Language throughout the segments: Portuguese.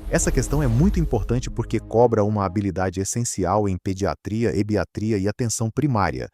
Essa questão é muito importante porque cobra uma habilidade essencial em pediatria, ebiatria e atenção primária.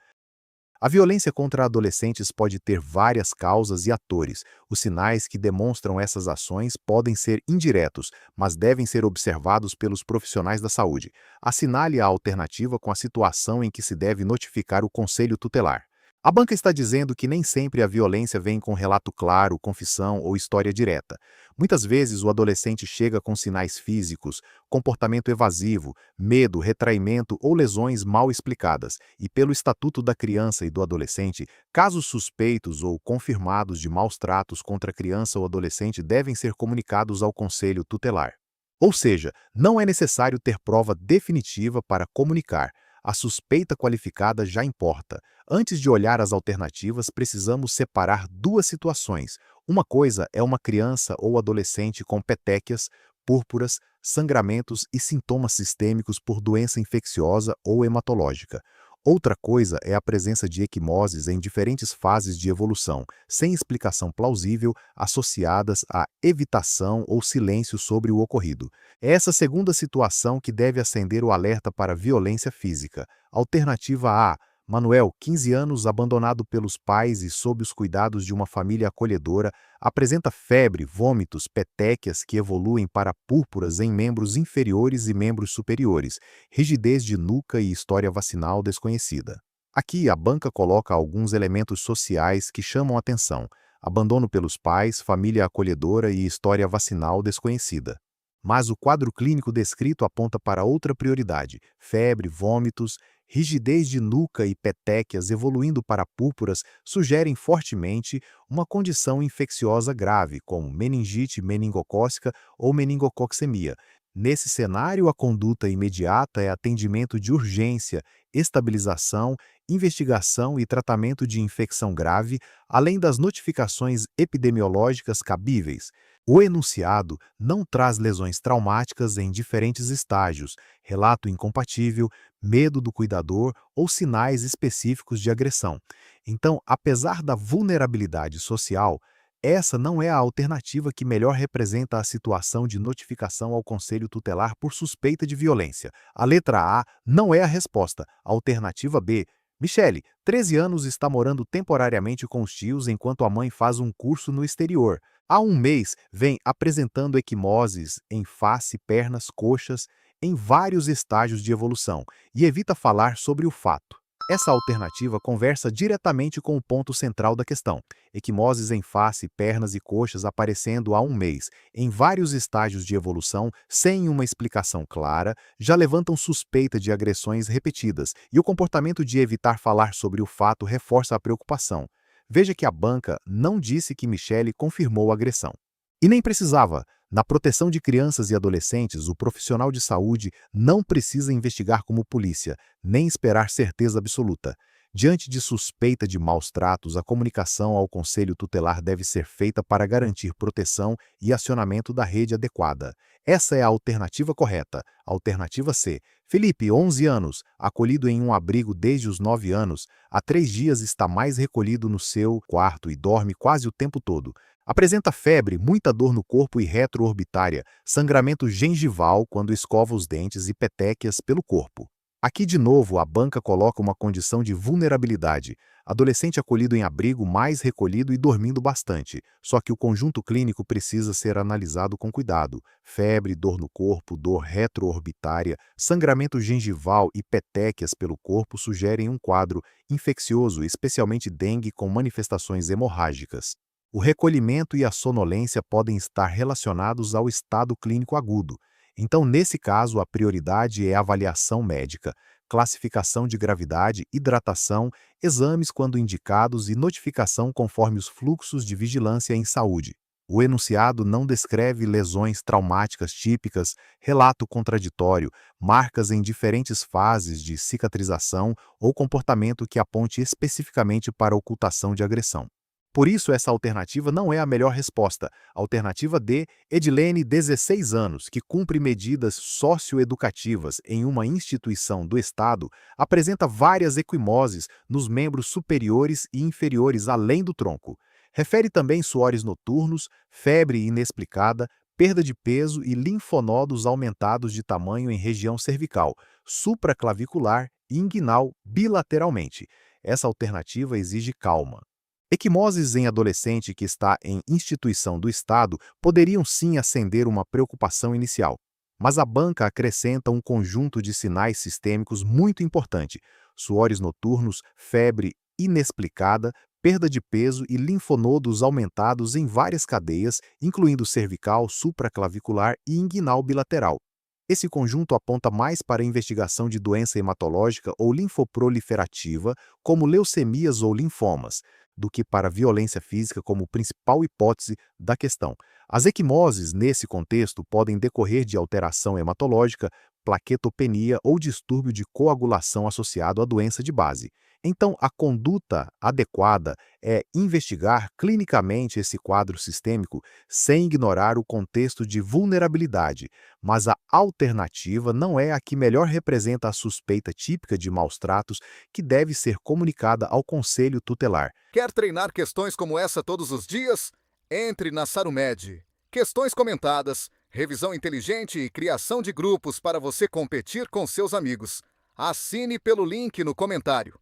A violência contra adolescentes pode ter várias causas e atores. Os sinais que demonstram essas ações podem ser indiretos, mas devem ser observados pelos profissionais da saúde. Assinale a alternativa com a situação em que se deve notificar o conselho tutelar. A banca está dizendo que nem sempre a violência vem com relato claro, confissão ou história direta. Muitas vezes o adolescente chega com sinais físicos, comportamento evasivo, medo, retraimento ou lesões mal explicadas, e pelo Estatuto da Criança e do Adolescente, casos suspeitos ou confirmados de maus tratos contra a criança ou adolescente devem ser comunicados ao Conselho Tutelar. Ou seja, não é necessário ter prova definitiva para comunicar. A suspeita qualificada já importa. Antes de olhar as alternativas, precisamos separar duas situações. Uma coisa é uma criança ou adolescente com petequias, púrpuras, sangramentos e sintomas sistêmicos por doença infecciosa ou hematológica. Outra coisa é a presença de equimoses em diferentes fases de evolução, sem explicação plausível, associadas à evitação ou silêncio sobre o ocorrido. É essa segunda situação que deve acender o alerta para violência física. Alternativa A. Manuel, 15 anos, abandonado pelos pais e sob os cuidados de uma família acolhedora, apresenta febre, vômitos, petequias que evoluem para púrpuras em membros inferiores e membros superiores, rigidez de nuca e história vacinal desconhecida. Aqui, a banca coloca alguns elementos sociais que chamam atenção: abandono pelos pais, família acolhedora e história vacinal desconhecida. Mas o quadro clínico descrito aponta para outra prioridade: febre, vômitos, rigidez de nuca e petequias evoluindo para púrpuras sugerem fortemente uma condição infecciosa grave, como meningite meningocócica ou meningococcemia. Nesse cenário, a conduta imediata é atendimento de urgência, estabilização, investigação e tratamento de infecção grave, além das notificações epidemiológicas cabíveis. O enunciado não traz lesões traumáticas em diferentes estágios, relato incompatível, medo do cuidador ou sinais específicos de agressão. Então, apesar da vulnerabilidade social, essa não é a alternativa que melhor representa a situação de notificação ao Conselho Tutelar por suspeita de violência. A letra A não é a resposta. A alternativa B. Michele, 13 anos, está morando temporariamente com os tios enquanto a mãe faz um curso no exterior. Há um mês, vem apresentando equimoses em face, pernas, coxas, em vários estágios de evolução, e evita falar sobre o fato. Essa alternativa conversa diretamente com o ponto central da questão: equimoses em face, pernas e coxas aparecendo há um mês, em vários estágios de evolução, sem uma explicação clara, já levantam suspeita de agressões repetidas, e o comportamento de evitar falar sobre o fato reforça a preocupação. Veja que a banca não disse que Michele confirmou a agressão. E nem precisava. Na proteção de crianças e adolescentes, o profissional de saúde não precisa investigar como polícia, nem esperar certeza absoluta. Diante de suspeita de maus tratos, a comunicação ao conselho tutelar deve ser feita para garantir proteção e acionamento da rede adequada. Essa é a alternativa correta. Alternativa C. Felipe, 11 anos, acolhido em um abrigo desde os 9 anos, há 3 dias está mais recolhido no seu quarto e dorme quase o tempo todo. Apresenta febre, muita dor no corpo e retroorbitária, sangramento gengival quando escova os dentes e petequias pelo corpo. Aqui de novo a banca coloca uma condição de vulnerabilidade. Adolescente acolhido em abrigo, mais recolhido e dormindo bastante. Só que o conjunto clínico precisa ser analisado com cuidado. Febre, dor no corpo, dor retroorbitária, sangramento gengival e petequias pelo corpo sugerem um quadro infeccioso, especialmente dengue com manifestações hemorrágicas. O recolhimento e a sonolência podem estar relacionados ao estado clínico agudo. Então, nesse caso, a prioridade é avaliação médica, classificação de gravidade, hidratação, exames quando indicados e notificação conforme os fluxos de vigilância em saúde. O enunciado não descreve lesões traumáticas típicas, relato contraditório, marcas em diferentes fases de cicatrização ou comportamento que aponte especificamente para ocultação de agressão. Por isso, essa alternativa não é a melhor resposta. Alternativa D, Edilene, 16 anos, que cumpre medidas socioeducativas em uma instituição do Estado, apresenta várias equimoses nos membros superiores e inferiores além do tronco. Refere também suores noturnos, febre inexplicada, perda de peso e linfonodos aumentados de tamanho em região cervical, supraclavicular e inguinal bilateralmente. Essa alternativa exige calma. Equimoses em adolescente que está em instituição do Estado poderiam sim acender uma preocupação inicial, mas a banca acrescenta um conjunto de sinais sistêmicos muito importante: suores noturnos, febre inexplicada, perda de peso e linfonodos aumentados em várias cadeias, incluindo cervical, supraclavicular e inguinal bilateral. Esse conjunto aponta mais para a investigação de doença hematológica ou linfoproliferativa, como leucemias ou linfomas, do que para violência física como principal hipótese da questão. As equimoses, nesse contexto, podem decorrer de alteração hematológica, plaquetopenia ou distúrbio de coagulação associado à doença de base. Então, a conduta adequada é investigar clinicamente esse quadro sistêmico sem ignorar o contexto de vulnerabilidade, mas a alternativa não é a que melhor representa a suspeita típica de maus tratos que deve ser comunicada ao conselho tutelar. Quer treinar questões como essa todos os dias? Entre na Sarumed. Questões comentadas, revisão inteligente e criação de grupos para você competir com seus amigos. Assine pelo link no comentário.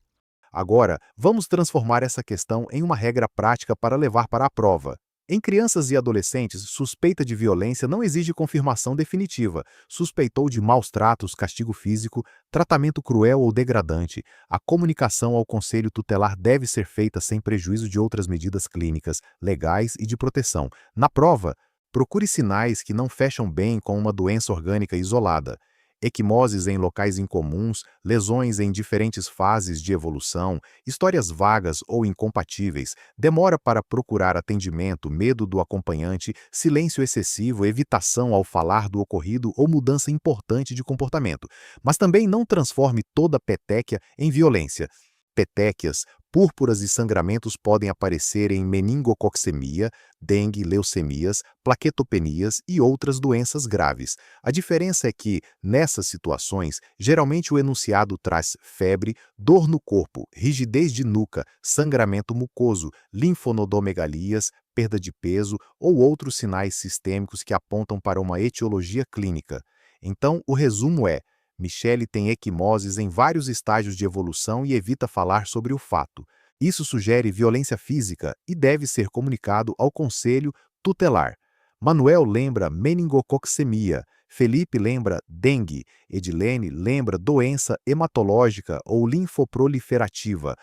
Agora, vamos transformar essa questão em uma regra prática para levar para a prova. Em crianças e adolescentes, suspeita de violência não exige confirmação definitiva. Suspeitou de maus tratos, castigo físico, tratamento cruel ou degradante. A comunicação ao conselho tutelar deve ser feita sem prejuízo de outras medidas clínicas, legais e de proteção. Na prova, procure sinais que não fecham bem com uma doença orgânica isolada. Equimoses em locais incomuns, lesões em diferentes fases de evolução, histórias vagas ou incompatíveis, demora para procurar atendimento, medo do acompanhante, silêncio excessivo, evitação ao falar do ocorrido ou mudança importante de comportamento. Mas também não transforme toda petequia em violência. Petequias, púrpuras e sangramentos podem aparecer em meningococcemia, dengue, leucemias, plaquetopenias e outras doenças graves. A diferença é que, nessas situações, geralmente o enunciado traz febre, dor no corpo, rigidez de nuca, sangramento mucoso, linfonodomegalias, perda de peso ou outros sinais sistêmicos que apontam para uma etiologia clínica. Então, o resumo é: Michele tem equimoses em vários estágios de evolução e evita falar sobre o fato. Isso sugere violência física e deve ser comunicado ao conselho tutelar. Manuel lembra meningococcemia, Felipe lembra dengue, Edilene lembra doença hematológica ou linfoproliferativa,